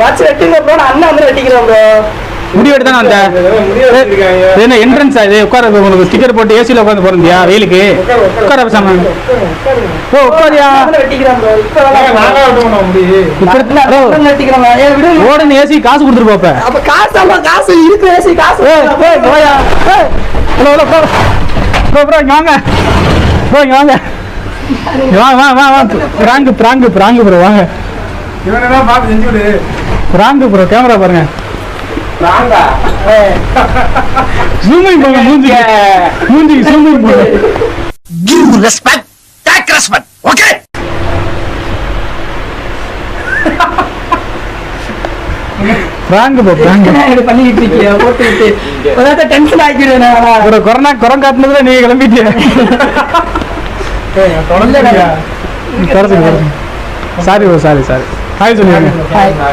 Watch வெட்டுங்க bro, நான் அண்ணன் வந்து வெட்டிக்கிறேன் ப்ரோ. முடிவெட்டு தானே வந்த என்ன என்ட்ரன்ஸ் இது உட்கார உங்களுக்கு ஸ்டிக்கர் போட்டு ஏசியில் உட்காந்து போறியா வெயிலுக்கு உட்கார பேசாம ஓ உட்காரியா ஓடுன்னு ஏசி காசு கொடுத்துட்டு போப்ப அப்ப காசு இருக்கு ஏசி காசு ப்ரோ இங்க வாங்க ப்ரோ இங்க வாங்க வா பிராங்கு ப்ரோ வாங்க இவனெல்லாம் பார்த்து செஞ்சு விடு. பிராங்கு ப்ரோ கேமரா பாருங்க ஜூமிங் போங்க மூஞ்சி ஜூமிங் போங்க. Give respect, take respect, okay? Franc bro franc பண்ணிட்டு இருக்கியா போட்டு டென்ஷன் ஆக்கிடுவேன். ஒரு கொரோனா காட்டுனதுல நீங்க கிளம்பிட்டியா சாரி ப்ரோ சாரி ஹாய் சொல்லுங்க.